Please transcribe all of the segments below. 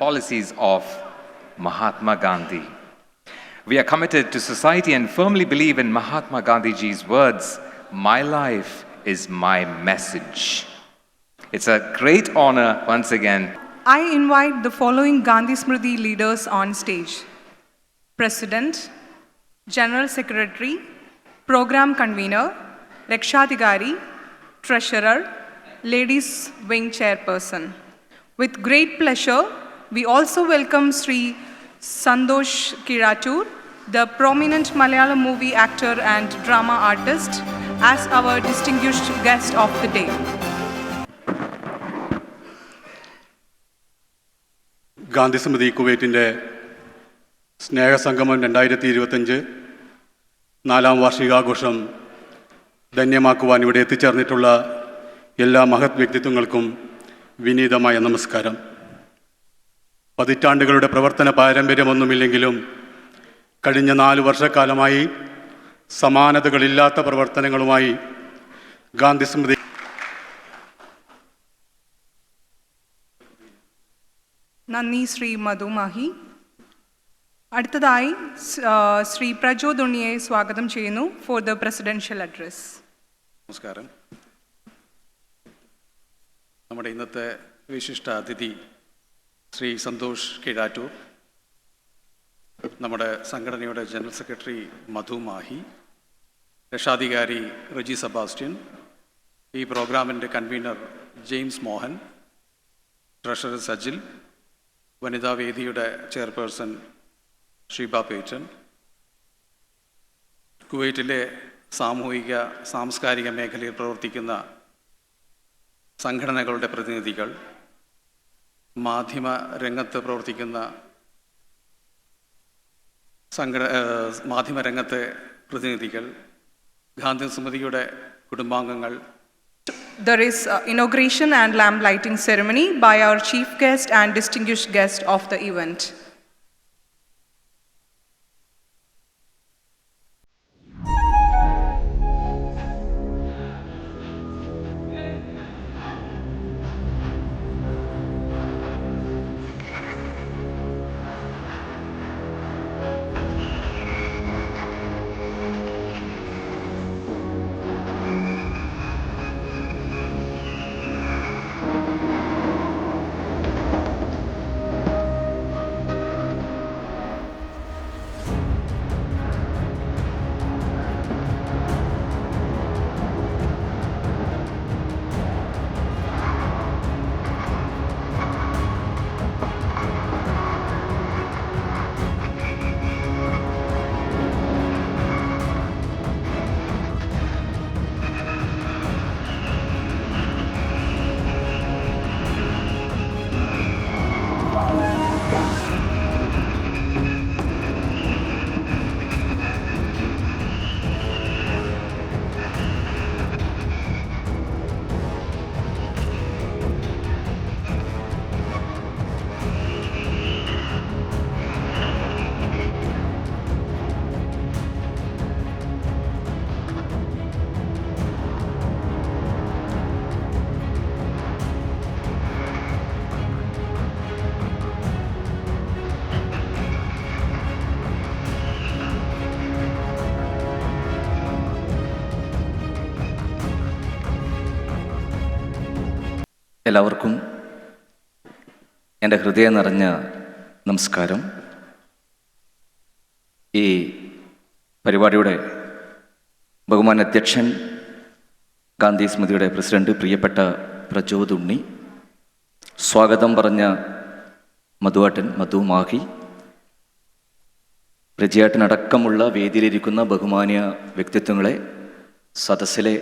policies of Mahatma Gandhi. We are committed to society and firmly believe in Mahatma Gandhiji's words, "My life is my message." It's a great honor once again. I invite the following Gandhi Smriti leaders on stage: President, General Secretary, Program Convener, Rakshadhikari, Treasurer, Ladies Wing Chairperson. With great pleasure, we also welcome Sri Santosh Kiratur, the prominent Malayalam movie actor and drama artist, as our distinguished guest of the day. Gandhi സ്മൃതി കുവൈറ്റിൻ്റെ സ്നേഹസംഗമം 2025 4ാം വാർഷികാഘോഷം ധന്യമാക്കുവാൻ ഇവിടെ എത്തിച്ചേർന്നിട്ടുള്ള എല്ലാ മഹത് വ്യക്തിത്വങ്ങൾക്കും വിനീതമായ നമസ്കാരം. പതിറ്റാണ്ടുകളുടെ പ്രവർത്തന പാരമ്പര്യമൊന്നുമില്ലെങ്കിലും കഴിഞ്ഞ 4 വർഷക്കാലമായി സമാനതകളില്ലാത്ത പ്രവർത്തനങ്ങളുമായി ഗാന്ധി സ്മൃതി നന്ദി ശ്രീ മധു മാഹി. അടുത്തതായി ശ്രീ പ്രജോദ് ഉണ്ണിയെ സ്വാഗതം ചെയ്യുന്നു ഫോർ ദ പ്രസിഡൻഷ്യൽ അഡ്രസ്. നമസ്കാരം. നമ്മുടെ ഇന്നത്തെ വിശിഷ്ട അതിഥി ശ്രീ സന്തോഷ് കീഴാറ്റൂർ, നമ്മുടെ സംഘടനയുടെ ജനറൽ സെക്രട്ടറി മധു മാഹി, രക്ഷാധികാരി റെജി സെബാസ്റ്റ്യൻ, ഈ പ്രോഗ്രാമിൻ്റെ കൺവീനർ ജെയിംസ് മോഹൻ, ട്രഷറർ സജിൽ, വനിതാവേദിയുടെ ചെയർപേഴ്സൺ ഷീബ പേറ്റൻ, കുവൈറ്റിലെ സാമൂഹിക സാംസ്കാരിക മേഖലയിൽ പ്രവർത്തിക്കുന്ന സംഘടനകളുടെ പ്രതിനിധികൾ, മാധ്യമ രംഗത്ത് പ്രവർത്തിക്കുന്ന മാധ്യമരംഗത്തെ പ്രതിനിധികൾ, ഗാന്ധി സ്മൃതിയുടെ കുടുംബാംഗങ്ങൾ. There is inauguration and lamp lighting ceremony by our chief guest and distinguished guest of the event. എല്ലാവർക്കും എൻ്റെ ഹൃദയം നിറഞ്ഞ നമസ്കാരം. ഈ പരിപാടിയുടെ ബഹുമാന്യ അധ്യക്ഷൻ, ഗാന്ധി സ്മൃതിയുടെ പ്രസിഡന്റ് പ്രിയപ്പെട്ട പ്രജോദ് ഉണ്ണി, സ്വാഗതം പറഞ്ഞ മധുവാട്ടൻ മധു മാഹി, പ്രജയാട്ടനടക്കമുള്ള വേദിയിലിരിക്കുന്ന ബഹുമാന്യ വ്യക്തിത്വങ്ങളെ, സദസ്സിലെ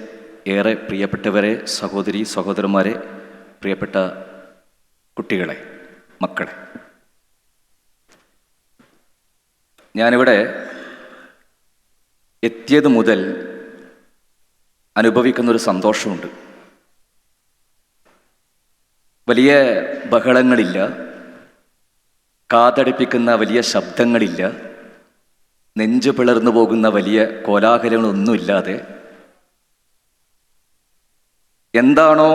ഏറെ പ്രിയപ്പെട്ടവരെ, സഹോദരി സഹോദരന്മാരെ, പ്രിയപ്പെട്ട കുട്ടികളെ, മക്കളെ, ഞാനിവിടെ എത്തിയത് മുതൽ അനുഭവിക്കുന്നൊരു സന്തോഷമുണ്ട്. വലിയ ബഹളങ്ങളില്ല, കാതടിപ്പിക്കുന്ന വലിയ ശബ്ദങ്ങളില്ല, നെഞ്ചു പിളർന്നു പോകുന്ന വലിയ കോലാഹലങ്ങളൊന്നുമില്ലാതെ എന്താണോ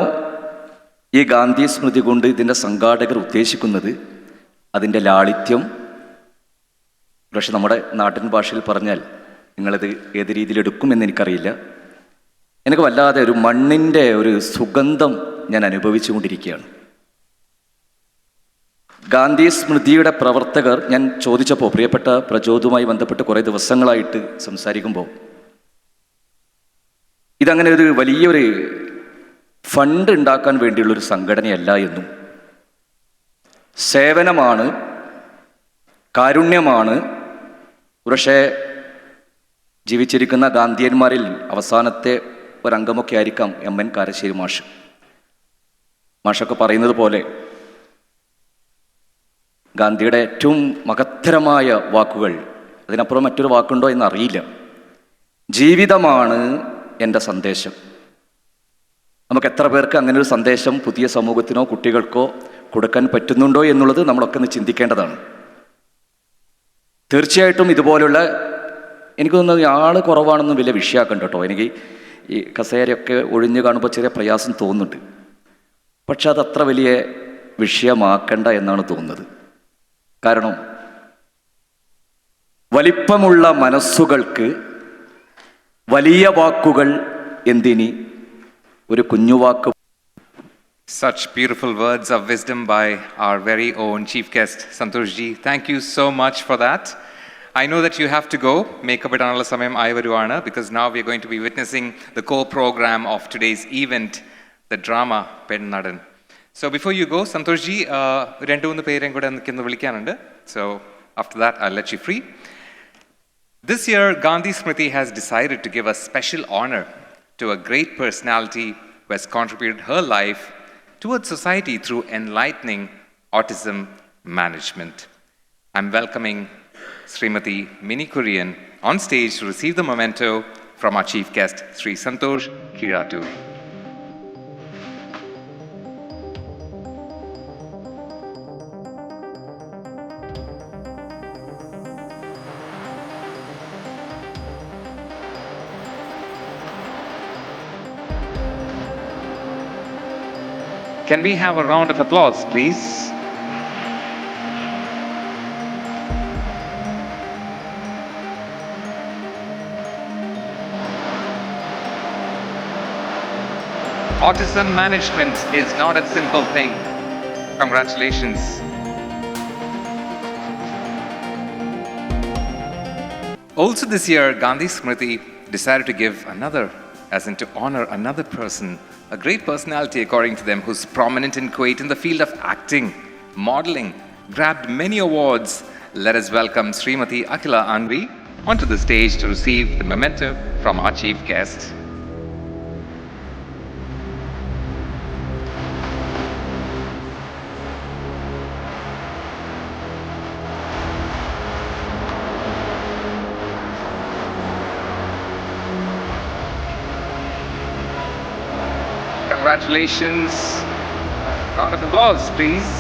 ഈ ഗാന്ധി സ്മൃതി കൊണ്ട് ഇതിൻ്റെ സംഘാടകർ ഉദ്ദേശിക്കുന്നത് അതിൻ്റെ ലാളിത്യം, പക്ഷെ നമ്മുടെ നാട്ടിൻ ഭാഷയിൽ പറഞ്ഞാൽ നിങ്ങളത് ഏത് രീതിയിൽ എടുക്കുമെന്ന് എനിക്കറിയില്ല. എനിക്ക് വല്ലാതെ ഒരു മണ്ണിൻ്റെ ഒരു സുഗന്ധം ഞാൻ അനുഭവിച്ചു കൊണ്ടിരിക്കുകയാണ്. ഗാന്ധി സ്മൃതിയുടെ പ്രവർത്തകർ, ഞാൻ ചോദിച്ചപ്പോൾ പ്രിയപ്പെട്ട പ്രചോദുമായി ബന്ധപ്പെട്ട് കുറേ ദിവസങ്ങളായിട്ട് സംസാരിക്കുമ്പോൾ, ഇതങ്ങനെ ഒരു വലിയൊരു ഫണ്ട് ഉണ്ടാക്കാൻ വേണ്ടിയുള്ളൊരു സംഘടനയല്ല എന്നും, സേവനമാണ്, കാരുണ്യമാണ്. പക്ഷേ ജീവിച്ചിരിക്കുന്ന ഗാന്ധിയന്മാരിൽ അവസാനത്തെ ഒരംഗമൊക്കെ ആയിരിക്കാം എം.എൻ. കാരശ്ശേരി മാഷൊക്കെ പറയുന്നത് പോലെ ഗാന്ധിയുടെ ഏറ്റവും മഹത്തരമായ വാക്കുകൾ, അതിനപ്പുറം മറ്റൊരു വാക്കുണ്ടോ എന്നറിയില്ല, ജീവിതമാണ് എൻ്റെ സന്ദേശം. നമുക്ക് എത്ര പേർക്ക് അങ്ങനെ ഒരു സന്ദേശം പുതിയ സമൂഹത്തിനോ കുട്ടികൾക്കോ കൊടുക്കാൻ പറ്റുന്നുണ്ടോ എന്നുള്ളത് നമ്മളൊക്കെ ഒന്ന് ചിന്തിക്കേണ്ടതാണ്. തീർച്ചയായിട്ടും ഇതുപോലുള്ള, എനിക്ക് തോന്നുന്നത് ആൾ കുറവാണെന്നും വലിയ വിഷയമാക്കണ്ട കേട്ടോ. എനിക്ക് ഈ കസേരയൊക്കെ ഒഴിഞ്ഞു കാണുമ്പോൾ ചെറിയ പ്രയാസം തോന്നുന്നുണ്ട്. പക്ഷെ അത് അത്ര വലിയ വിഷയമാക്കണ്ട എന്നാണ് തോന്നുന്നത്. കാരണം വലിപ്പമുള്ള മനസ്സുകൾക്ക് വലിയ വാക്കുകൾ എന്തിനി, ഒരു കുഞ്ഞുവാക്ക്. Such beautiful words of wisdom by our very own chief guest, Santosh ji. Thank you so much for that. I know that you have to go. Make up it another samayam Aivaruana, because now we are going to be witnessing the core program of today's event, the drama Pennadan. So before you go, Santosh ji, rendu unnu peren kuda nikkunnu vilikkanundu. So after that, I'll let you free. This year, Gandhi Smriti has decided to give a special honor to a great personality who has contributed her life towards society through enlightening autism management. I'm welcoming Srimati Mini Kurian on stage to receive the memento from our chief guest, Sri Santosh Kiratu. Can we have a round of applause, please? Autism management is not a simple thing. Congratulations. Also this year, Gandhi Smriti decided to give another, as in to honor another person, a great personality according to them, who's prominent in Kuwait in the field of acting, modeling, grabbed many awards. Let us welcome Srimati Akhila Anvi onto the stage to receive the memento from our chief guest. Congratulations. Round of applause, please.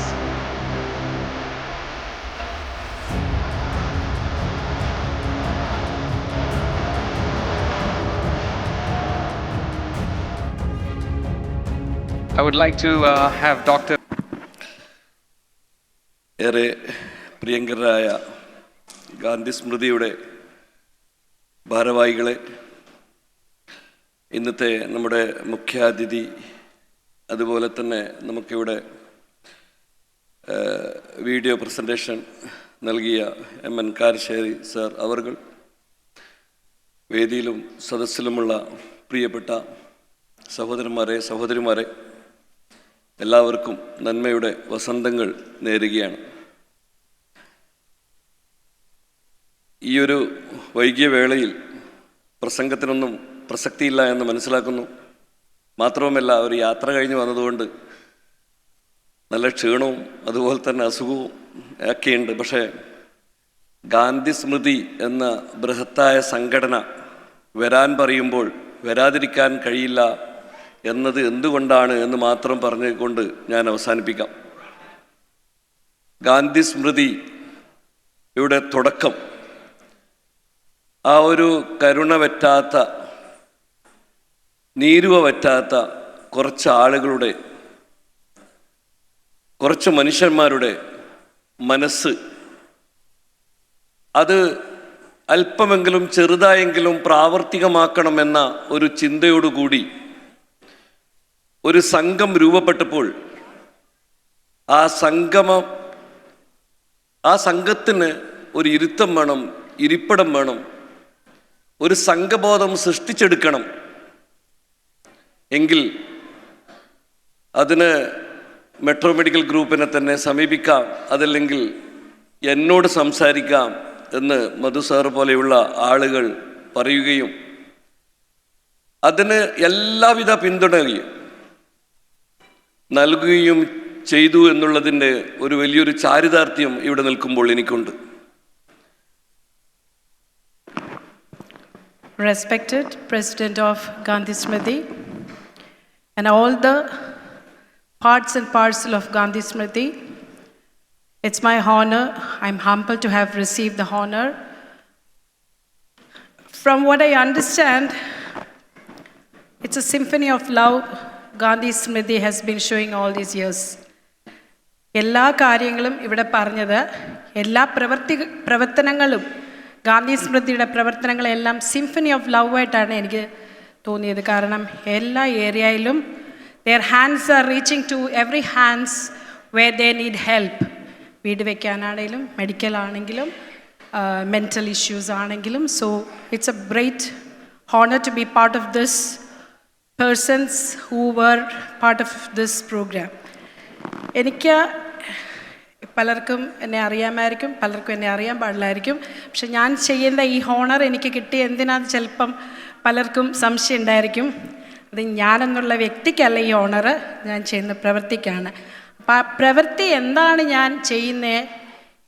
I would like to have Dr. ഏറെ പ്രിയങ്കരായ ഗാന്ധി സ്മൃതിയുടെ ഭാരവാഹികളെ, ഇന്നത്തെ നമ്മുടെ മുഖ്യാതിഥി, അതുപോലെ തന്നെ നമുക്കിവിടെ video presentation നൽകിയ എം.എൻ. Karassery sir അവർകൾ, വേദിയിലും സദസ്സിലുമുള്ള പ്രിയപ്പെട്ട സഹോദരന്മാരെ, സഹോദരിമാരെ, എല്ലാവർക്കും നന്മയുടെ വസന്തങ്ങൾ നേരുകയാണ്. ഈയൊരു വൈകിയ വേളയിൽ പ്രസംഗത്തിനൊന്നും പ്രസക്തിയില്ല എന്ന് മനസ്സിലാക്കുന്നു. മാത്രവുമല്ല, ഒരു യാത്ര കഴിഞ്ഞ് വന്നതുകൊണ്ട് നല്ല ക്ഷീണവും അതുപോലെ തന്നെ അസുഖവും ഒക്കെയുണ്ട്. പക്ഷേ ഗാന്ധി സ്മൃതി എന്ന ബൃഹത്തായ സംഘടന വരാൻ പറയുമ്പോൾ വരാതിരിക്കാൻ കഴിയില്ല എന്നത് എന്തുകൊണ്ടാണ് എന്ന് മാത്രം പറഞ്ഞുകൊണ്ട് ഞാൻ അവസാനിപ്പിക്കാം. ഗാന്ധി സ്മൃതിയുടെ തുടക്കം ആ ഒരു കരുണ പറ്റാത്ത, നീരുവ പറ്റാത്ത കുറച്ച് ആളുകളുടെ, കുറച്ച് മനുഷ്യന്മാരുടെ മനസ്സ് അത് അല്പമെങ്കിലും ചെറുതായെങ്കിലും പ്രാവർത്തികമാക്കണമെന്ന ഒരു ചിന്തയോടുകൂടി ഒരു സംഘം രൂപപ്പെട്ടപ്പോൾ ആ സംഘത്തിന് ഒരു ഇരുത്തം വേണം, ഇരിപ്പിടം വേണം, ഒരു സംഘബോധം സൃഷ്ടിച്ചെടുക്കണം. എങ്കിൽ അതിന് മെട്രോ മെഡിക്കൽ ഗ്രൂപ്പിനെ തന്നെ സമീപിക്കാം, അതല്ലെങ്കിൽ എന്നോട് സംസാരിക്കാം എന്ന് മധു സാർ പോലെയുള്ള ആളുകൾ പറയുകയും അതിന് എല്ലാവിധ പിന്തുണയും നൽകുകയും ചെയ്തു എന്നുള്ളതിൻ്റെ ഒരു വലിയൊരു ചാരിതാർത്ഥ്യം ഇവിടെ നിൽക്കുമ്പോൾ എനിക്കുണ്ട്. Respected President of Gandhi Smriti and all the parts and parcel of Gandhi Smriti, it's my honor, I'm humbled to have received the honor. From what I understand, it's a symphony of love Gandhi Smriti has been showing all these years. എല്ലാ കാര്യങ്ങളും ഇവിടെ പറഞ്ഞത്, എല്ലാ പ്രവർത്തനങ്ങളും ഗാന്ധി സ്മൃതിയുടെ പ്രവർത്തനങ്ങളെല്ലാം symphony of love ആയിട്ടാണ് എനിക്ക് തോന്നിയത്. കാരണം എല്ലാ ഏരിയയിലും their hands are reaching to every hands where they need help. വീട് വയ്ക്കാനാണെങ്കിലും മെഡിക്കൽ ആണെങ്കിലും മെൻ്റൽ ഇഷ്യൂസ് ആണെങ്കിലും. So it's A great honor to be part of this persons who were part of this program. എനിക്ക് പലർക്കും എന്നെ അറിയാമായിരിക്കും, പലർക്കും എന്നെ അറിയാൻ പാടില്ലായിരിക്കും. പക്ഷെ ഞാൻ ചെയ്യുന്ന ഈ ഹോണർ എനിക്ക് കിട്ടിയ എന്തിനാന്ന് ചിലപ്പം പലർക്കും സംശയം ഉണ്ടായിരിക്കും. അത് ഞാനെന്നുള്ള വ്യക്തിക്കല്ല ഈ ഹോണർ, ഞാൻ ചെയ്യുന്ന പ്രവൃത്തിക്കാണ്. അപ്പം ആ പ്രവൃത്തി എന്താണ് ഞാൻ ചെയ്യുന്നത്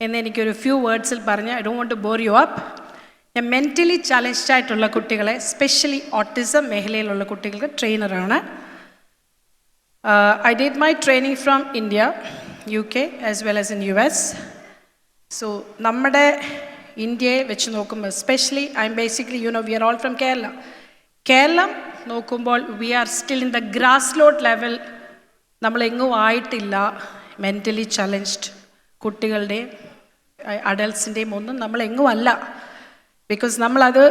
എന്ന് എനിക്കൊരു ഫ്യൂ വേർഡ്സിൽ പറഞ്ഞ് I don't want to bore you up. ഞാൻ മെൻ്റലി ചലഞ്ച്ഡ് ആയിട്ടുള്ള കുട്ടികളെ, സ്പെഷ്യലി ഓട്ടിസം മേഖലയിലുള്ള കുട്ടികൾക്ക് ട്രെയിനറാണ്. I did my training from India, UK as well as in US. So നമ്മുടെ ഇന്ത്യയെ വെച്ച് നോക്കുമ്പോൾ, especially I M basically we are all from Kerala. Keralam നോക്കുമ്പോൾ we are still in the grassroots level. നമ്മളെങ്ങും ആയിട്ടില്ല mentally challenged കുട്ടികളുടെയും അഡൾട്ട്സിൻ്റെയും ഒന്നും നമ്മളെങ്ങും അല്ല. Because നമ്മളത്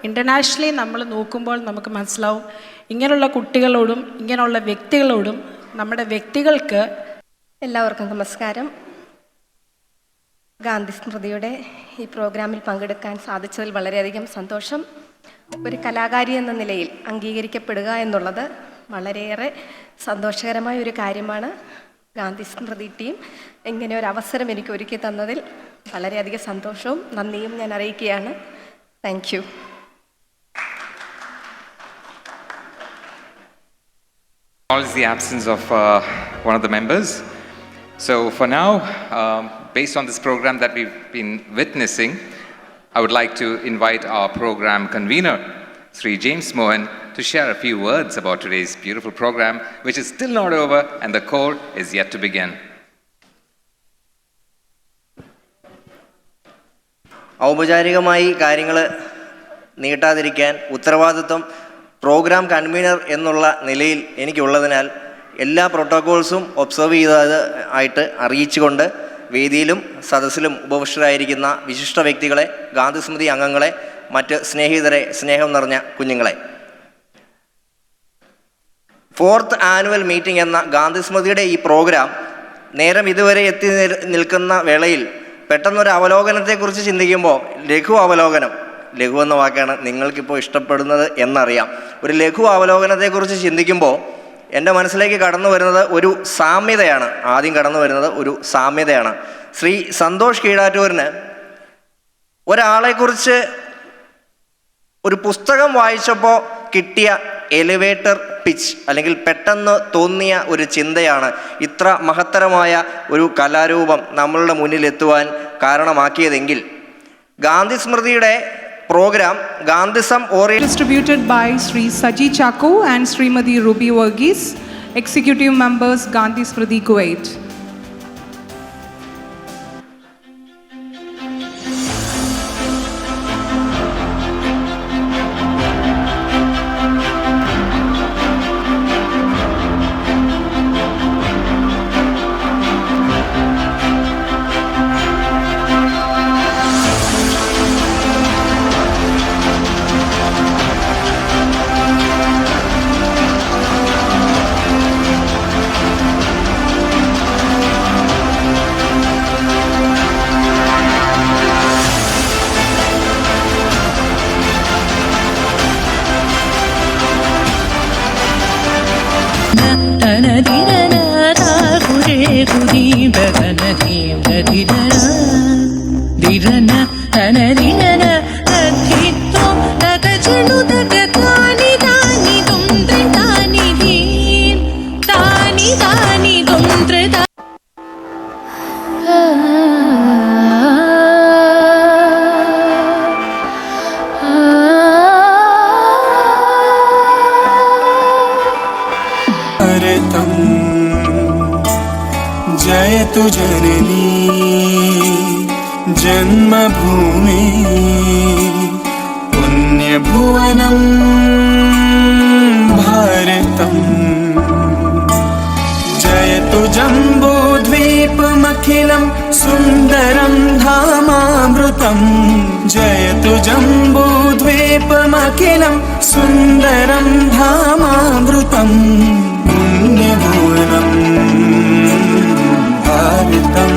ഇൻ്റർനാഷണലി നമ്മൾ നോക്കുമ്പോൾ നമുക്ക് മനസ്സിലാവും, ഇങ്ങനെയുള്ള കുട്ടികളോടും ഇങ്ങനെയുള്ള വ്യക്തികളോടും നമ്മുടെ വ്യക്തികൾക്ക്. എല്ലാവർക്കും നമസ്കാരം. ഗാന്ധി സ്മൃതിയുടെ ഈ പ്രോഗ്രാമിൽ പങ്കെടുക്കാൻ സാധിച്ചതിൽ വളരെയധികം സന്തോഷം. ഒരു കലാകാരി എന്ന നിലയിൽ അംഗീകരിക്കപ്പെടുക എന്നുള്ളത് വളരെയേറെ സന്തോഷകരമായ ഒരു കാര്യമാണ്. ഗാന്ധി സ്മൃതി ടീം ഇങ്ങനെ ഒരു അവസരം എനിക്ക് ഒരുക്കി തന്നതിൽ വളരെയധികം സന്തോഷവും നന്ദിയും ഞാൻ അറിയിക്കുകയാണ്. Thank you. Acknowledge the absence of one of the members. So for now, based on this program that we've been witnessing, I would like to invite our program convener, Sri James Mohan, to share a few words about today's beautiful program, which is still not over and the core is yet to begin. ഔപചാരികമായി കാര്യങ്ങൾ നീട്ടാതിരിക്കാൻ ഉത്തരവാദിത്വം programme convener എന്നുള്ള നിലയിൽ എനിക്കുള്ളതിനാൽ എല്ലാ പ്രോട്ടോക്കോൾസും observe ചെയ്തത് ആയിട്ട് അറിയിച്ചുകൊണ്ട് വേദിയിലും സദസ്സിലും ഉപവിഷ്ടരായിരിക്കുന്ന വിശിഷ്ട വ്യക്തികളെ, ഗാന്ധി സ്മൃതി അംഗങ്ങളെ, മറ്റ് സ്നേഹിതരെ, സ്നേഹം നിറഞ്ഞ കുഞ്ഞുങ്ങളെ, 4th ആനുവൽ മീറ്റിംഗ് എന്ന ഗാന്ധി സ്മൃതിയുടെ ഈ പ്രോഗ്രാം നേരം ഇതുവരെ എത്തി നിൽക്കുന്ന വേളയിൽ പെട്ടെന്നൊരു അവലോകനത്തെക്കുറിച്ച് ചിന്തിക്കുമ്പോൾ, ലഘു അവലോകനം, ലഘു എന്ന വാക്കാണ് നിങ്ങൾക്കിപ്പോൾ ഇഷ്ടപ്പെടുന്നത് എന്നറിയാം, ഒരു ലഘു അവലോകനത്തെക്കുറിച്ച് ചിന്തിക്കുമ്പോൾ എൻ്റെ മനസ്സിലേക്ക് കടന്നു വരുന്നത് ഒരു സാമ്യതയാണ്. ആദ്യം കടന്നു വരുന്നത് ഒരു സാമ്യതയാണ്. ശ്രീ സന്തോഷ് കീഴാറ്റൂരിന് ഒരാളെക്കുറിച്ച് ഒരു പുസ്തകം വായിച്ചപ്പോൾ കിട്ടിയ എലിവേറ്റർ പിച്ച് അല്ലെങ്കിൽ പെട്ടെന്ന് തോന്നിയ ഒരു ചിന്തയാണ് ഇത്ര മഹത്തരമായ ഒരു കലാരൂപം നമ്മളുടെ മുന്നിലെത്തുവാൻ കാരണമാക്കിയതെങ്കിൽ, Gandhi സ്മൃതിയുടെ program Gandhism Oriented distributed by Sri Saji Chako and Srimati Ruby Varghese, executive members Gandhi Smriti Kuwait. जयतु जननी जन्मभूमि पुण्यभुवनं भारतं जयतु जम्बूद्वीपमखिलं सुन्दरं धामामृतं जयतु जम्बूद्वीपमखिलं सुन्दरं धामामृतं पुण्यभुवनं भारतं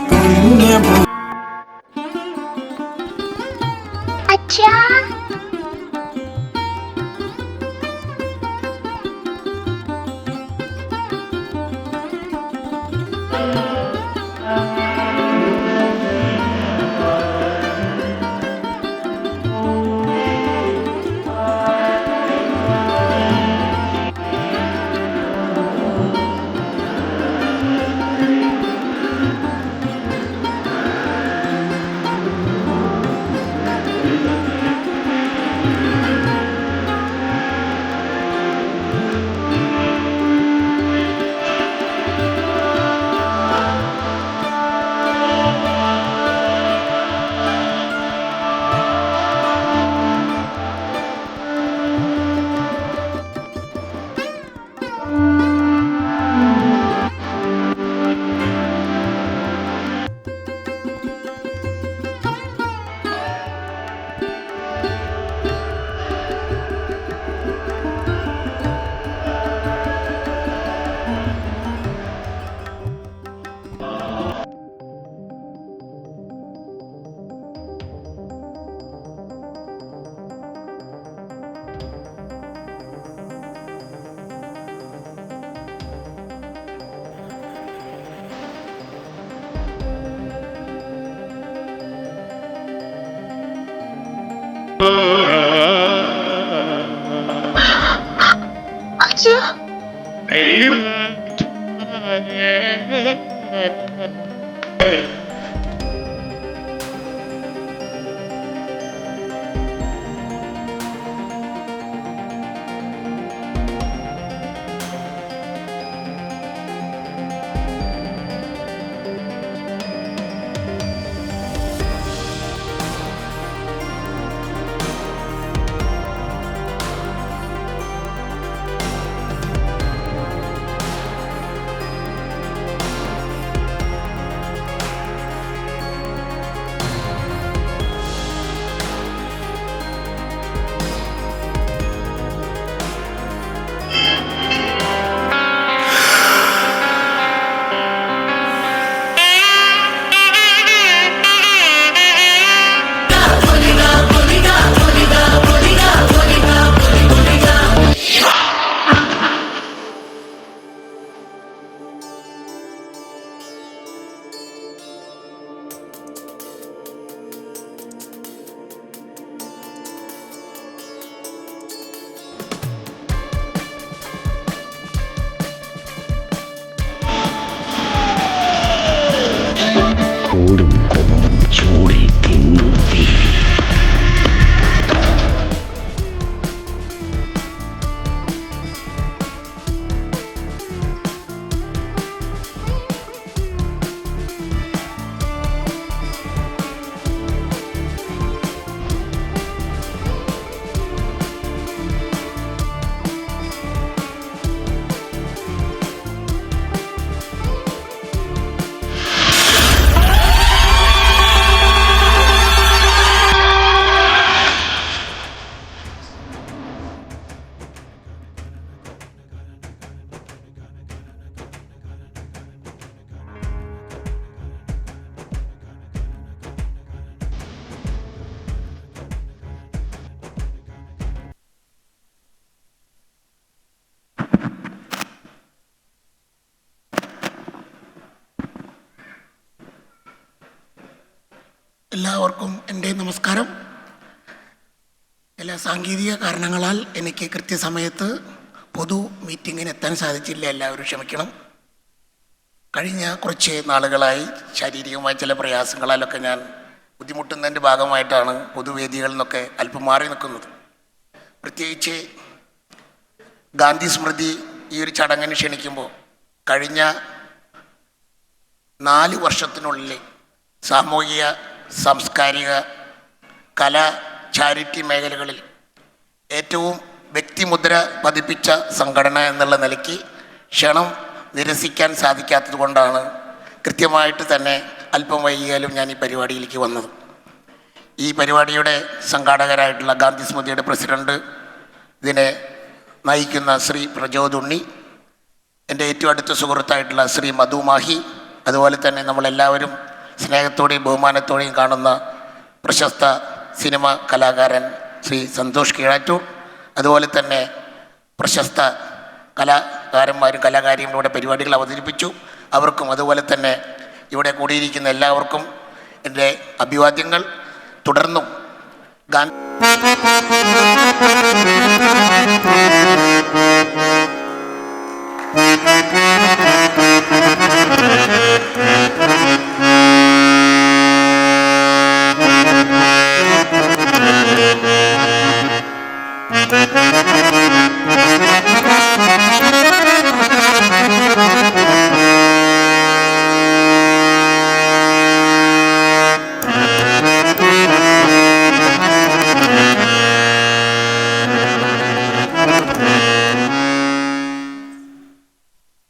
पुण्यभुवनं अच्छा എല്ലാവർക്കും എൻ്റെ നമസ്കാരം. ചില സാങ്കേതിക കാരണങ്ങളാൽ എനിക്ക് കൃത്യസമയത്ത് പൊതു മീറ്റിങ്ങിന് എത്താൻ സാധിച്ചില്ല. എല്ലാവരും ക്ഷമിക്കണം. കഴിഞ്ഞ കുറച്ച് നാളുകളായി ശാരീരികമായ ചില പ്രയാസങ്ങളാലൊക്കെ ഞാൻ ബുദ്ധിമുട്ടുന്നതിൻ്റെ ഭാഗമായിട്ടാണ് പൊതുവേദികളിൽ നിന്നൊക്കെ അല്പം മാറി നിൽക്കുന്നത്. പ്രത്യേകിച്ച് ഗാന്ധി സ്മൃതി ഈ ഒരു ചടങ്ങിന് ക്ഷണിക്കുമ്പോൾ കഴിഞ്ഞ 4 വർഷത്തിനുള്ളിൽ സാമൂഹിക, സാംസ്കാരിക, കല, ചാരിറ്റി മേഖലകളിൽ ഏറ്റവും വ്യക്തിമുദ്ര പതിപ്പിച്ച സംഘടന എന്നുള്ള നിലയ്ക്ക് ക്ഷണം നിരസിക്കാൻ സാധിക്കാത്തത് കൊണ്ടാണ് കൃത്യമായിട്ട് തന്നെ അല്പം വൈകിയാലും ഞാൻ ഈ പരിപാടിയിലേക്ക് വന്നത്. ഈ പരിപാടിയുടെ സംഘാടകരായിട്ടുള്ള ഗാന്ധി സ്മൃതിയുടെ പ്രസിഡന്റ്, ഇതിനെ നയിക്കുന്ന ശ്രീ പ്രജോദ് ഉണ്ണി, എൻ്റെ ഏറ്റവും അടുത്ത സുഹൃത്തായിട്ടുള്ള ശ്രീ മധു മാഹി, അതുപോലെ തന്നെ നമ്മളെല്ലാവരും സ്നേഹത്തോടെയും ബഹുമാനത്തോടെയും കാണുന്ന പ്രശസ്ത സിനിമ കലാകാരൻ ശ്രീ സന്തോഷ് കീഴാറ്റൂർ, അതുപോലെ തന്നെ പ്രശസ്ത കലാകാരന്മാരും കലാകാരിയും ഇവിടെ പരിപാടികൾ അവതരിപ്പിച്ചു. അവർക്കും അതുപോലെ തന്നെ ഇവിടെ കൂടിയിരിക്കുന്ന എല്ലാവർക്കും എൻ്റെ അഭിവാദ്യങ്ങൾ. തുടർന്നും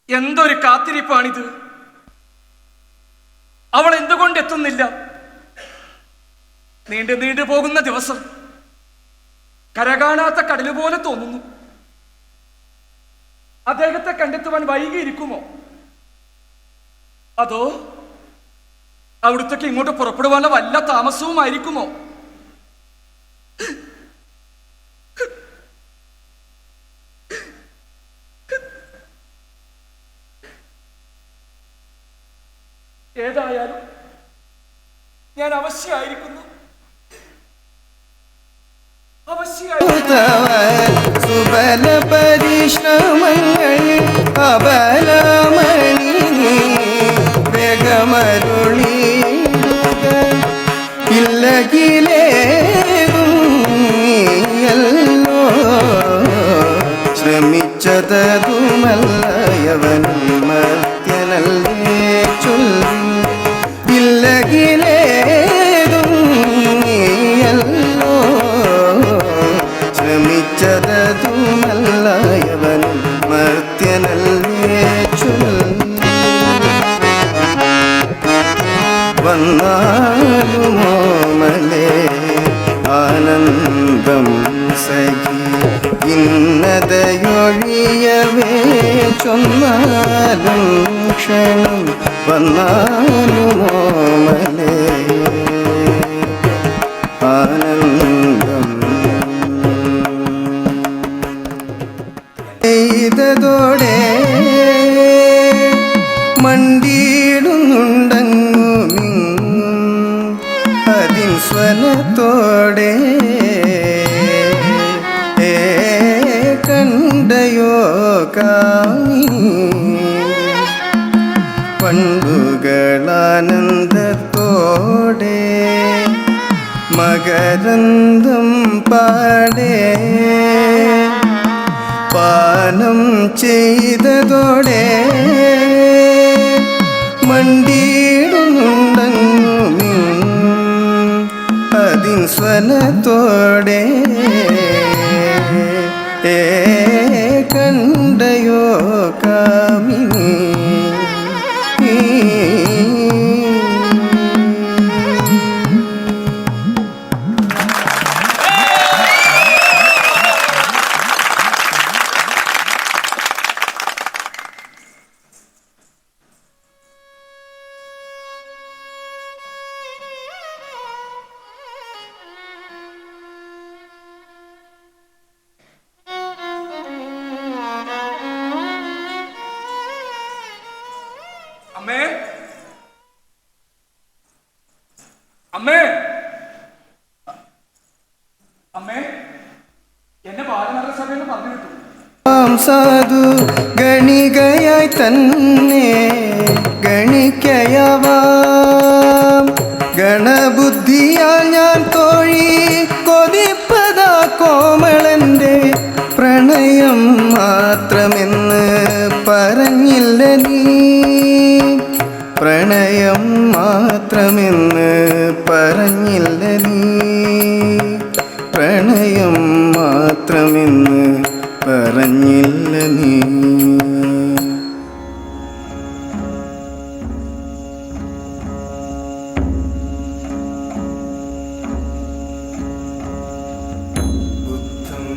എന്തൊരു കാത്തിരിപ്പാണിത്! അവൾ എന്തുകൊണ്ട് എത്തുന്നില്ല? നീണ്ടു നീണ്ടു പോകുന്ന ദിവസം കരകാണാത്ത കടല് പോലെ തോന്നുന്നു. അദ്ദേഹത്തെ കണ്ടെത്തുവാൻ വൈകിയിരിക്കുമോ? അതോ അവിടുത്തേക്ക് ഇങ്ങോട്ട് പുറപ്പെടുവാനുള്ള വല്ല താമസവുമായിരിക്കുമോ? ഏതായാലും ഞാൻ അവശ്യമായിരിക്കുന്നു. സുബല പരിശ്രമങ്ങൾ അബലമണി വേഗമരുളിടുക ഇല്ലകിലേല്ലോ ശ്രമിച്ചതുമല്ലയവനും മർത്യനല്ലേ ചൊല്ലി ഇല്ലകിലേല്ലോ ശ്രമിച്ചതുമല്ലയവനും മർത്യനല്ലേ ചൊല്ലി വന്നാലുമോമലേ ആനന്ദം സഖി ഇന്നതയൊഴിയവേ ചൊന്നാലും ക്ഷണം വന്നാലുമോമലേ ആനന്ദം ചെയ്തതോടെ മണ്ടിയിടുന്നുണ്ടെങ്ങുമിങ്ങും അതിൻ സ്വനത്തോടെ കണ്ടയോ കാമിനി പണ്ടുകളാനന്ദത്തോടെ മകരന്തം പാടേ പാനം ചെയ്തതോടെ മണ്ടിയിടുന്നുണ്ടെങ്ങുമിങ്ങും അതിൻ സ്വനത്തോടെ കണ്ടയോ കാമിനി അമ്മേ, അമ്മേ, എന്നെ ബാലനാടക സഭയെന്ന് പറഞ്ഞു വിട്ടു. സാധു ഗണികയായി തന്നെ ഗണിക്കയവാം ഗണബുദ്ധിയാൽ ഞാൻ തോഴി കൊതിപ്പതാ കോമളന്റെ പ്രണയം മാത്രമെന്ന് പറഞ്ഞില്ല നീ, പ്രണയം മാത്രമെന്ന് പറഞ്ഞില്ല നീ, പ്രണയം മാത്രമെന്ന് പറഞ്ഞില്ല നീ. ബുദ്ധം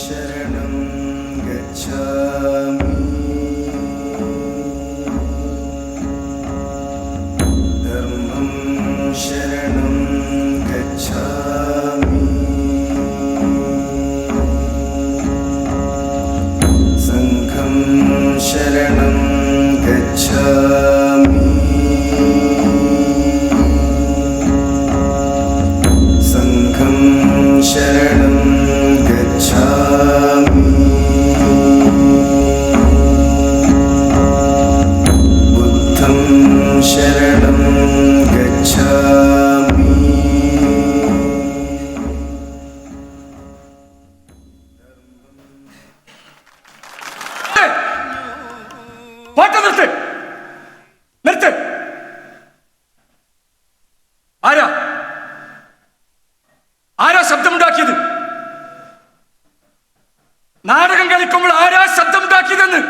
ശരണം ഗച്ഛാമി, ധർമ്മം ശരണം ഗച്ഛാമി, സംഘം ശരണം ഗച്ഛാമി, സംഘം ശരണം ഗച്ഛാമി, ബുദ്ധം ശരണം ഗച്ഛാമി. പാട്ട് നിർത്ത്, നിർത്ത്. ആരാ ആരാ ശബ്ദമുണ്ടാക്കിയത്? നാടകം കളിക്കുമ്പോൾ ആരാ ശബ്ദമുണ്ടാക്കിയതെന്ന്?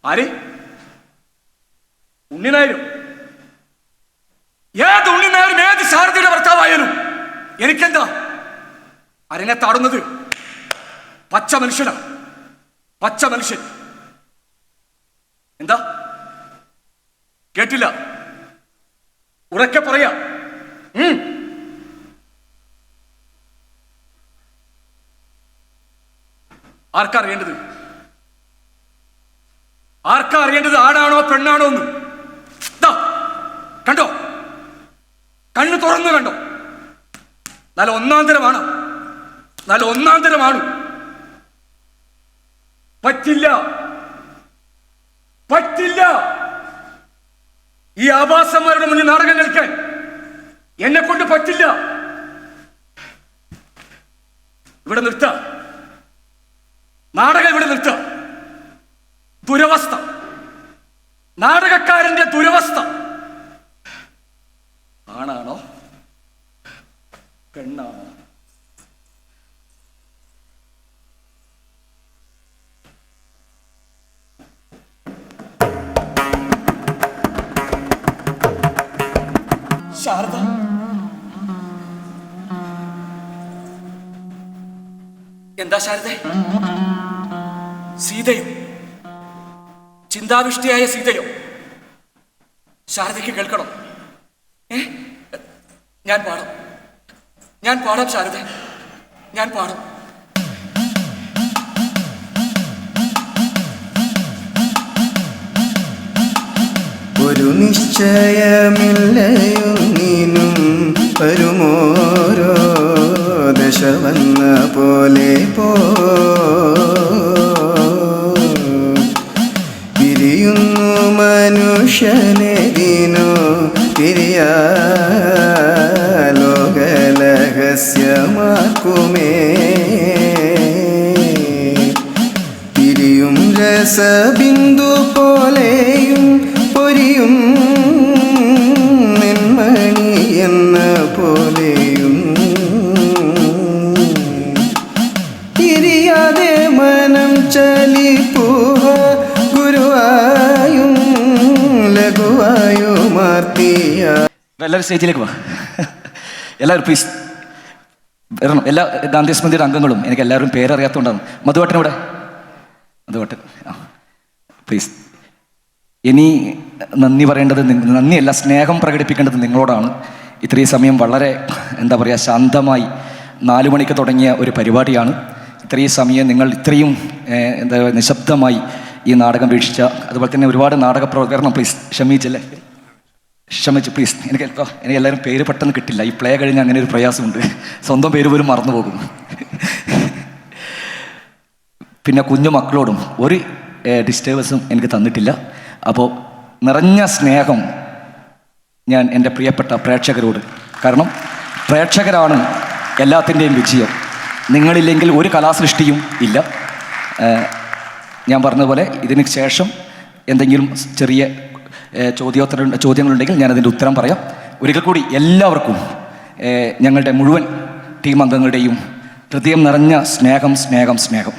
ആര്? ഉണ്ണിനായരും. ഏത് ഉണ്ണിനായരും ഏത് ശാരദയുടെ ഭർത്താവായാലും എനിക്കെന്താ? അരനെ താടുന്നത് പച്ച മനുഷ്യനാണ്, പച്ച മനുഷ്യൻ. എന്താ കേട്ടില്ല? ഉറക്കെ പറയാ. ആർക്കാ അറിയേണ്ടത്? ആർക്കാ അറിയേണ്ടത് ആണാണോ പെണ്ണാണോ എന്ന്? കണ്ടോ, കണ്ണു തുറന്നു കണ്ടോ? നല്ല ഒന്നാന്തരമാണ്, നല്ല ഒന്നാന്തരമാണ്. പറ്റില്ല, പറ്റില്ല. ഈ ആഭാസന്മാരുടെ മുന്നിൽ നാടകം കളിക്കാൻ എന്നെ കൊണ്ട് പറ്റില്ല. ഇവിടെ നിർത്ത, നാടകം ഇവിടെ നിർത്ത. ദുരവസ്ഥ, നാടകക്കാരന്റെ ദുരവസ്ഥ. ആണാണോ പെണ്ണാണോ? ശാരദ, എന്താ ശാരദ? സീതയോ? ചിന്താവിഷ്ടിയായ സീതയോ? ശാരദയ്ക്ക് കേൾക്കണം. ഞാൻ പാടാം, ഞാൻ പാടാം ശാരദ, ഞാൻ പാടാം. ഒരു നിശ്ചയമില്ലയൊന്നിനും വരുമോരോ ദശ വന്ന പോലെ പിരിയുന്നു മനുഷ്യനെതിനോ പിരിയാ ലോകരഹസ്യമാക്കുമേ, പിരിയും രസബിന്ദു പോലെയും പൊരിയും നെന്മണി എന്ന പോലെയും ഇരിയാതെ മനം ചലിപ്പുക ഗുരുവായും ലഘുവായുമാർത്തിയ. എല്ലാവരും സ്റ്റേജിലേക്ക് വാ. എല്ലാവരും പ്ലീസ് വരണം. എല്ലാ ഗാന്ധി സ്മൃതിയുടെ അംഗങ്ങളും. എനിക്ക് എല്ലാവരും പേരറിയാത്തതുകൊണ്ടാണ്. മധുവട്ടനോടെ, മധുവട്ടൻ പ്ലീസ്. ഇനി നന്ദി പറയേണ്ടത്, നന്ദിയല്ല സ്നേഹം പ്രകടിപ്പിക്കേണ്ടത് നിങ്ങളോടാണ്. ഇത്രയും സമയം വളരെ എന്താ പറയുക ശാന്തമായി 4 മണിക്ക് തുടങ്ങിയ ഒരു പരിപാടിയാണ്. ഇത്രയും സമയം നിങ്ങൾ ഇത്രയും എന്താ നിശബ്ദമായി ഈ നാടകം വീക്ഷിച്ച, അതുപോലെ തന്നെ ഒരുപാട് നാടക പ്രകടനം പ്ലീസ് ക്ഷമിച്ചല്ലേ. ക്ഷമിച്ച് പ്ലീസ്. എനിക്ക് എല്ലാവരും പേര് പെട്ടെന്ന് കിട്ടില്ല. ഈ പ്ലേ കഴിഞ്ഞ് അങ്ങനെ ഒരു പ്രയാസമുണ്ട്, സ്വന്തം പേര് പോലും മറന്നു പോകും. പിന്നെ കുഞ്ഞു മക്കളോടും ഒരു ഡിസ്റ്റർബൻസും എനിക്ക് തന്നിട്ടില്ല. അപ്പോൾ നിറഞ്ഞ സ്നേഹം ഞാൻ എൻ്റെ പ്രിയപ്പെട്ട പ്രേക്ഷകരോട്, കാരണം പ്രേക്ഷകരാണ് എല്ലാത്തിൻ്റെയും വിജയം. നിങ്ങളില്ലെങ്കിൽ ഒരു കലാസൃഷ്ടിയും ഇല്ല. ഞാൻ പറഞ്ഞതുപോലെ ഇതിന് ശേഷം എന്തെങ്കിലും ചെറിയ ചോദ്യങ്ങളുണ്ടെങ്കിൽ ഞാനതിൻ്റെ ഉത്തരം പറയാം. ഒരിക്കൽ കൂടി എല്ലാവർക്കും ഞങ്ങളുടെ മുഴുവൻ ടീം അംഗങ്ങളുടെയും ഹൃദയം നിറഞ്ഞ സ്നേഹം സ്നേഹം സ്നേഹം.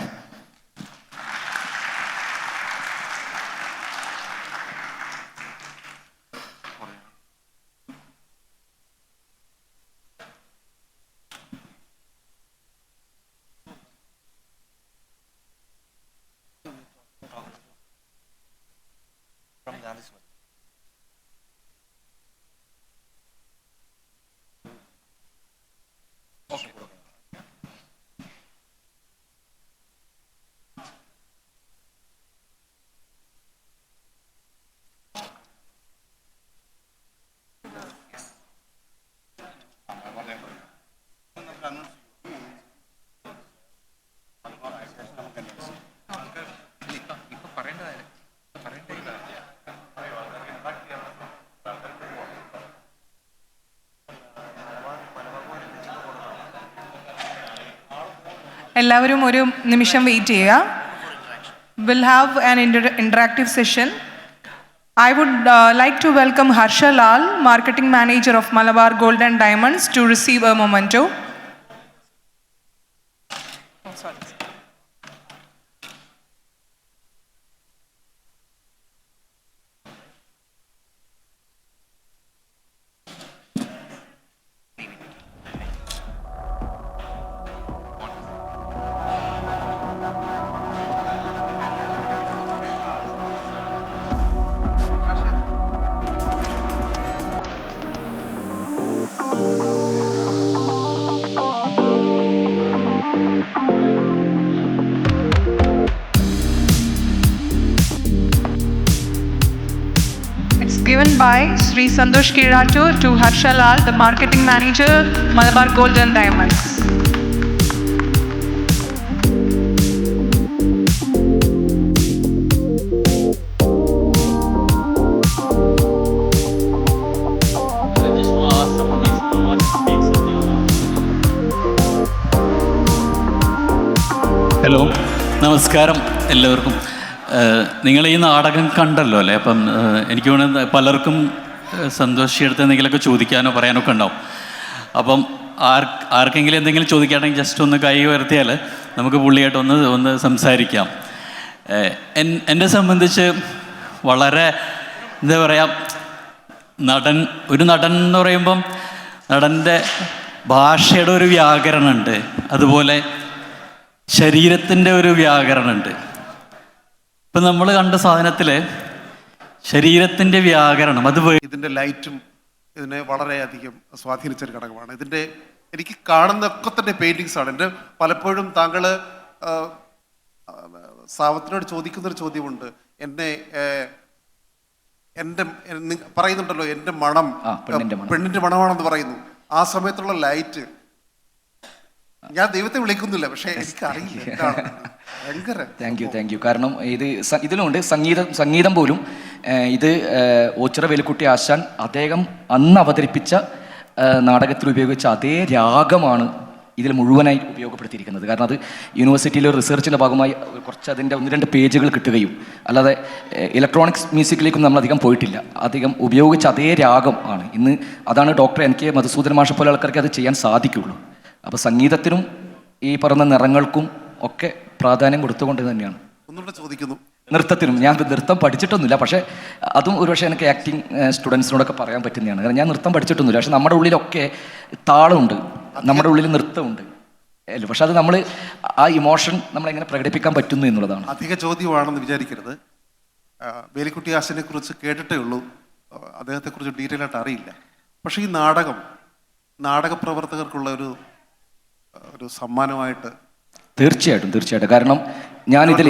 എല്ലാവരും ഒരു നിമിഷം വെയിറ്റ് ചെയ്യുക. We'll have an interactive session. I would like to welcome Harsha Lal, Marketing Manager of Malabar Gold and Diamonds, to receive a memento. Given by Sri Santosh Kiratur to Harsha Lal, the Marketing Manager, Malabar Gold and Diamonds. Hello, നമസ്കാരം എല്ലാവർക്കും. നിങ്ങൾ ഈ നാടകം കണ്ടല്ലോ അല്ലേ? അപ്പം എനിക്ക് തോന്നുന്നത് പലർക്കും സന്തോഷിയെടുത്ത് എന്തെങ്കിലുമൊക്കെ ചോദിക്കാനോ പറയാനോ ഒക്കെ ഉണ്ടാവും. അപ്പം ആർക്കെങ്കിലും എന്തെങ്കിലും ചോദിക്കുകയാണെങ്കിൽ ജസ്റ്റ് ഒന്ന് കൈ ഉയർത്തിയാൽ നമുക്ക് പുള്ളിയായിട്ട് ഒന്ന് സംസാരിക്കാം. എന്നെ സംബന്ധിച്ച് വളരെ എന്താ പറയുക, ഒരു നടൻ എന്ന് പറയുമ്പം നടൻ്റെ ഭാഷയുടെ ഒരു വ്യാകരണമുണ്ട്, അതുപോലെ ശരീരത്തിൻ്റെ ഒരു വ്യാകരണമുണ്ട്. ഇപ്പം നമ്മൾ കണ്ട സാധനത്തിൽ ശരീരത്തിൻ്റെ വ്യാകരണം അത് ഇതിൻ്റെ ലൈറ്റും ഇതിനെ വളരെയധികം സ്വാധീനിച്ചൊരു ഘടകമാണ്. ഇതിൻ്റെ എനിക്ക് കാണുന്ന ഒക്കെ തന്നെ പെയിൻറ്റിങ്സ് ആണ്. എൻ്റെ പലപ്പോഴും താങ്കൾ സാവത്തിനോട് ചോദിക്കുന്നൊരു ചോദ്യമുണ്ട്. എൻ്റെ പറയുന്നുണ്ടല്ലോ എൻ്റെ മണം പെണ്ണിൻ്റെ മണമാണെന്ന് പറയുന്നു. ആ സമയത്തുള്ള ലൈറ്റ് ഞാൻ ദൈവത്തെ വിളിക്കുന്നില്ല, പക്ഷേ എനിക്കറിയില്ല. Thank you. കാരണം ഇതിലുണ്ട് സംഗീതം പോലും. ഇത് ഓച്ചിറ വേലുക്കുട്ടി ആശാൻ അദ്ദേഹം അന്ന് അവതരിപ്പിച്ച നാടകത്തിൽ ഉപയോഗിച്ച അതേ രാഗമാണ് ഇതിൽ മുഴുവനായി ഉപയോഗപ്പെടുത്തിയിരിക്കുന്നത്. കാരണം അത് യൂണിവേഴ്സിറ്റിയിലെ റിസർച്ചിൻ്റെ ഭാഗമായി കുറച്ച് അതിൻ്റെ 1-2 പേജുകൾ കിട്ടുകയും, അല്ലാതെ ഇലക്ട്രോണിക്സ് മ്യൂസിക്കിലേക്കൊന്നും നമ്മൾ അധികം പോയിട്ടില്ല. അധികം ഉപയോഗിച്ച അതേ രാഗം ആണ് ഇന്ന്. അതാണ് ഡോക്ടർ എനിക്ക് മധുസൂദൻ മാഷ പോലെ ആൾക്കാർക്ക് അത് ചെയ്യാൻ സാധിക്കുള്ളൂ. അപ്പോൾ സംഗീതത്തിനും ഈ പറഞ്ഞ നിറങ്ങൾക്കും ഒക്കെ പ്രാധാന്യം കൊടുത്തുകൊണ്ട് തന്നെയാണ്. ചോദിക്കുന്നു, നൃത്തത്തിനും ഞാൻ നൃത്തം പഠിച്ചിട്ടൊന്നുമില്ല, പക്ഷേ അതും ഒരുപക്ഷെ എനിക്ക് ആക്ടിങ് സ്റ്റുഡൻസിനോടൊക്കെ പറയാൻ പറ്റുന്നതാണ്. കാരണം ഞാൻ നൃത്തം പഠിച്ചിട്ടൊന്നുമില്ല, പക്ഷെ നമ്മുടെ ഉള്ളിലൊക്കെ താളമുണ്ട്, നമ്മുടെ ഉള്ളിൽ നൃത്തമുണ്ട് അല്ലേ. പക്ഷെ അത് നമ്മൾ ആ ഇമോഷൻ നമ്മളെങ്ങനെ പ്രകടിപ്പിക്കാൻ പറ്റുന്നു എന്നുള്ളതാണ്. അധിക ചോദ്യമാണെന്ന് വിചാരിക്കരുത്. വേലിക്കുട്ടി ആശാനെ കുറിച്ച് കേട്ടിട്ടേ ഉള്ളൂ, അദ്ദേഹത്തെക്കുറിച്ച് ഡീറ്റെയിൽ ആയിട്ട് അറിയില്ല. പക്ഷേ ഈ നാടക പ്രവർത്തകർക്കുള്ള ഒരു സമ്മാനമായിട്ട് തീർച്ചയായിട്ടും. കാരണം ഞാനിതിൽ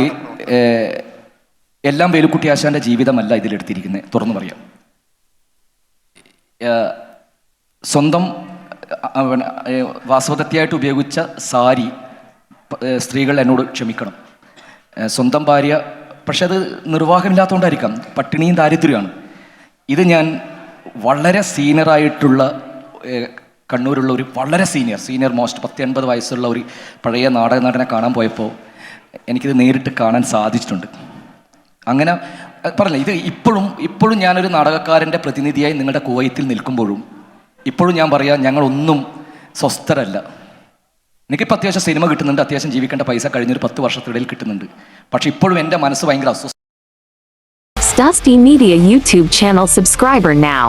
എല്ലാം വേലുക്കുട്ടി ആശാൻ്റെ ജീവിതമല്ല ഇതിലെടുത്തിരിക്കുന്നത്, തുറന്നു പറയാം. സ്വന്തം വാസവദത്തിയായിട്ട് ഉപയോഗിച്ച സാരി സ്ത്രീകൾ എന്നോട് ക്ഷമിക്കണം. സ്വന്തം ഭാര്യ, പക്ഷെ അത് നിർവാഹമില്ലാത്തതുകൊണ്ടായിരിക്കാം, പട്ടിണിയും ദാരിദ്ര്യമാണ്. ഇത് ഞാൻ വളരെ സീനിയറായിട്ടുള്ള കണ്ണൂരുള്ള ഒരു വളരെ സീനിയർ മോസ്റ്റ് 80 വയസ്സുള്ള ഒരു പഴയ നാടക നടനെ കാണാൻ പോയപ്പോൾ എനിക്കിത് നേരിട്ട് കാണാൻ സാധിച്ചിട്ടുണ്ട്. അങ്ങനെ പറഞ്ഞില്ല, ഇത് ഇപ്പോഴും ഞാനൊരു നാടകക്കാരൻ്റെ പ്രതിനിധിയായി നിങ്ങളുടെ കുവൈത്തിൽ നിൽക്കുമ്പോഴും ഇപ്പോഴും ഞാൻ പറയാം, ഞങ്ങളൊന്നും സ്വസ്ഥരല്ല. എനിക്കിപ്പോൾ അത്യാവശ്യം സിനിമ കിട്ടുന്നുണ്ട്, അത്യാവശ്യം ജീവിക്കേണ്ട പൈസ കഴിഞ്ഞൊരു 10 വർഷത്തിനിടയിൽ കിട്ടുന്നുണ്ട്. പക്ഷെ ഇപ്പോഴും എൻ്റെ മനസ്സ് ഭയങ്കര അസ്വസ്ഥ. Dusty Media YouTube channel subscriber now.